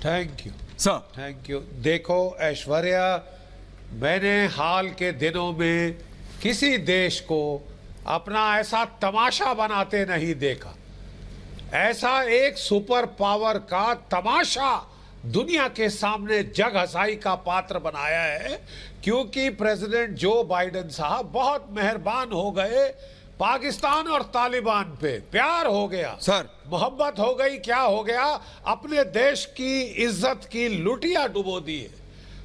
Thank you sir. Thank you. देखो ऐश्वर्या, मैंने हाल के दिनों में किसी देश को अपना ऐसा तमाशा बनाते नहीं देखा। ऐसा एक सुपर पावर का तमाशा दुनिया के सामने जग हंसाई का पात्र बनाया है, क्योंकि प्रेसिडेंट जो बाइडेन साहब बहुत मेहरबान हो गए। पाकिस्तान और तालिबान पे प्यार हो गया, सर, मोहब्बत हो गई, क्या हो गया, अपने देश की इज्जत की लुटिया डुबो दी है।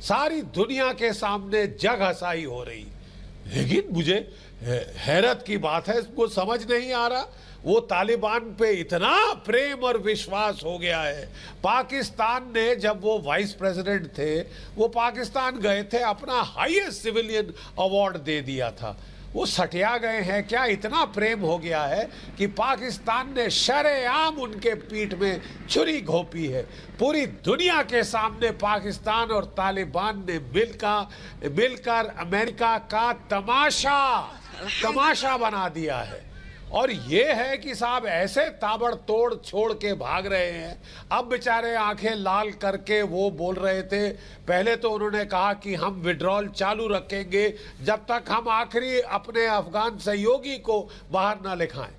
सारी दुनिया के सामने जग हंसाई हो रही। लेकिन मुझे हैरत की बात है, इसको समझ नहीं आ रहा, वो तालिबान पे इतना प्रेम और विश्वास हो गया है। पाकिस्तान ने, जब वो वाइस प्रेसिडेंट थे, वो पाकिस्तान गए थे, अपना हाईएस्ट सिविलियन अवार्ड दे दिया था। वो सटिया गए हैं क्या? इतना प्रेम हो गया है कि पाकिस्तान ने शरेआम उनके पीठ में छुरी घोंपी है। पूरी दुनिया के सामने पाकिस्तान और तालिबान ने मिलकर अमेरिका का तमाशा बना दिया है। और ये है कि साहब ऐसे ताबड़तोड़ छोड़ के भाग रहे हैं। अब बेचारे आंखें लाल करके वो बोल रहे थे, पहले तो उन्होंने कहा कि हम विड्रॉल चालू रखेंगे जब तक हम आखिरी अपने अफगान सहयोगी को बाहर ना लिखाएं।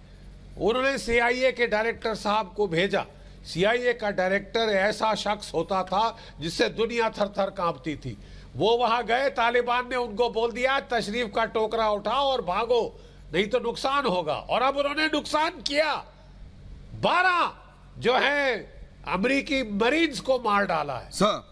उन्होंने CIA के डायरेक्टर साहब को भेजा। CIA का डायरेक्टर ऐसा शख्स होता था जिससे दुनिया थर थर कांपती थी। वो वहां गए, तालिबान ने उनको बोल दिया तशरीफ का टोकरा उठाओ और भागो, नहीं तो नुकसान होगा। और अब उन्होंने नुकसान किया। 12 जो है अमेरिकी मरीन्स को मार डाला है सर।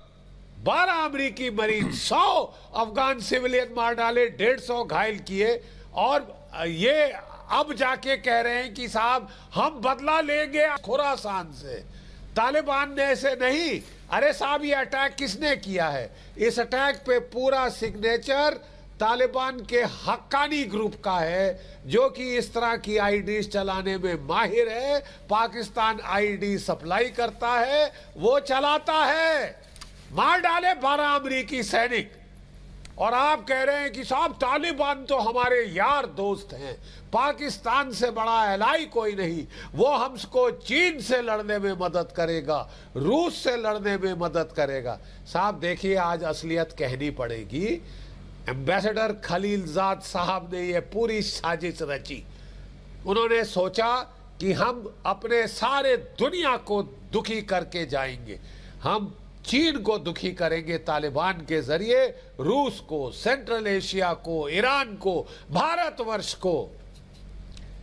12 अमेरिकी मरीन, 100 अफगान सिविलियन मार डाले, 150 घायल किए। और ये अब जाके कह रहे हैं कि साहब हम बदला लेंगे खुरासान से। तालिबान ने ऐसे नहीं। अरे साहब, ये अटैक किसने किया है? इस अटैक पे पूरा सिग्नेचर तालिबान के हक्कानी ग्रुप का है, जो कि इस तरह की आईडीज चलाने में माहिर है। पाकिस्तान आईडी सप्लाई करता है, वो चलाता है। मार डाले 12 अमेरिकी सैनिक। और आप कह रहे हैं कि साहब तालिबान तो हमारे यार दोस्त हैं, पाकिस्तान से बड़ा एलाई कोई नहीं, वो हमको चीन से लड़ने में मदद करेगा, रूस से लड़ने में मदद करेगा। साहब देखिए, आज असलियत कहनी पड़ेगी। एम्बेसडर खलीलजाद साहब ने यह पूरी साजिश रची। उन्होंने सोचा कि हम अपने सारे दुनिया को दुखी करके जाएंगे। हम चीन को दुखी करेंगे तालिबान के जरिए, रूस को, सेंट्रल एशिया को, ईरान को, भारतवर्ष को,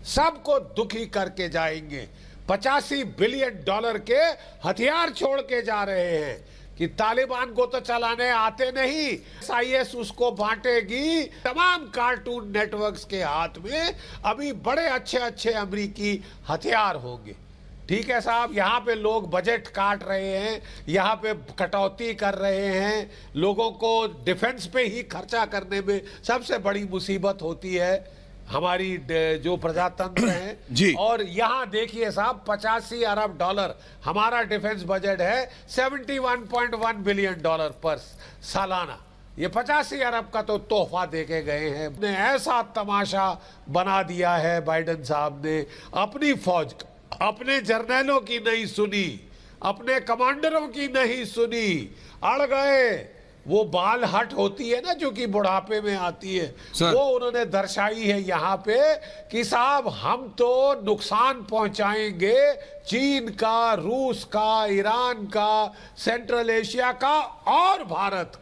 सबको दुखी करके जाएंगे। $85 बिलियन के हथियार छोड़ के जा रहे हैं कि तालिबान को तो चलाने आते नहीं, IS उसको बांटेगी। तमाम कार्टून नेटवर्क्स के हाथ में अभी बड़े अच्छे अच्छे अमेरिकी हथियार होंगे। ठीक है साहब, यहाँ पे लोग बजट काट रहे हैं, यहाँ पे कटौती कर रहे हैं। लोगों को डिफेंस पे ही खर्चा करने में सबसे बड़ी मुसीबत होती है हमारी जो प्रजातंत्र है जी। और यहाँ देखिए साहब, $85 अरब हमारा डिफेंस बजट है, $71.1 बिलियन पर सालाना। ये 85 अरब का तो तोहफा देके गए हैं। ने ऐसा तमाशा बना दिया है बाइडेन साहब ने। अपनी फौज, अपने जर्नैलों की नहीं सुनी, अपने कमांडरों की नहीं सुनी, अड़ गए। वो बाल हट होती है ना, जो कि बुढ़ापे में आती है, वो उन्होंने दर्शाई है यहाँ पे कि साहब हम तो नुकसान पहुंचाएंगे चीन का, रूस का, ईरान का, सेंट्रल एशिया का और भारत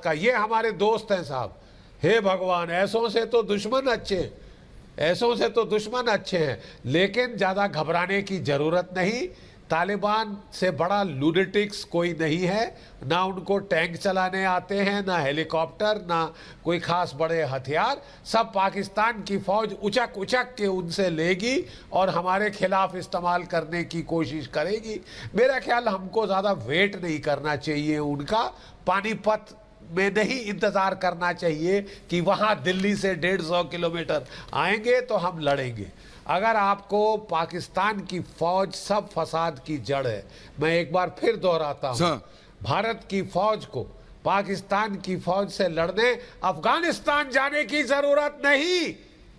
का। ये हमारे दोस्त हैं साहब। हे भगवान, ऐसों से तो दुश्मन अच्छे हैं। लेकिन ज्यादा घबराने की जरूरत नहीं। तालिबान से बड़ा लूनेटिक्स कोई नहीं है। ना उनको टैंक चलाने आते हैं, ना हेलीकॉप्टर, ना कोई खास बड़े हथियार। सब पाकिस्तान की फौज उचक के उनसे लेगी और हमारे खिलाफ इस्तेमाल करने की कोशिश करेगी। मेरा ख्याल हमको ज़्यादा वेट नहीं करना चाहिए उनका। पानीपत में नहीं इंतज़ार करना चाहिए कि वहाँ दिल्ली से 150 किलोमीटर आएंगे तो हम लड़ेंगे। अगर आपको पाकिस्तान की फौज सब फसाद की जड़ है, मैं एक बार फिर दोहराता हूं, भारत की फौज को पाकिस्तान की फौज से लड़ने अफगानिस्तान जाने की जरूरत नहीं।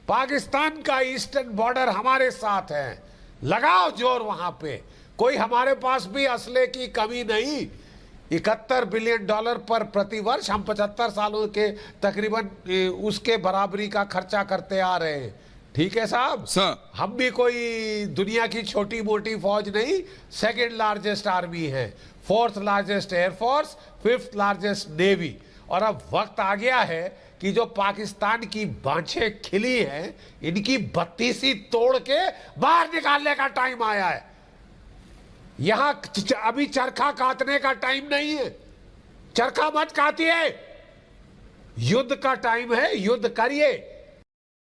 पाकिस्तान का ईस्टर्न बॉर्डर हमारे साथ है, लगाओ जोर वहां पे। कोई हमारे पास भी असले की कमी नहीं। $71 बिलियन पर प्रतिवर्ष हम 75 सालों के तकरीबन उसके बराबरी का खर्चा करते आ रहे हैं। ठीक है साहब, हम भी कोई दुनिया की छोटी मोटी फौज नहीं, सेकंड लार्जेस्ट आर्मी है, fourth largest air force, fifth largest navy. और अब वक्त आ गया है कि जो पाकिस्तान की बांछें खिली हैं, इनकी बत्तीसी तोड़ के बाहर निकालने का टाइम आया है। यहां अभी चरखा काटने का टाइम नहीं है, चरखा मत काटिए, युद्ध का टाइम है, युद्ध करिए।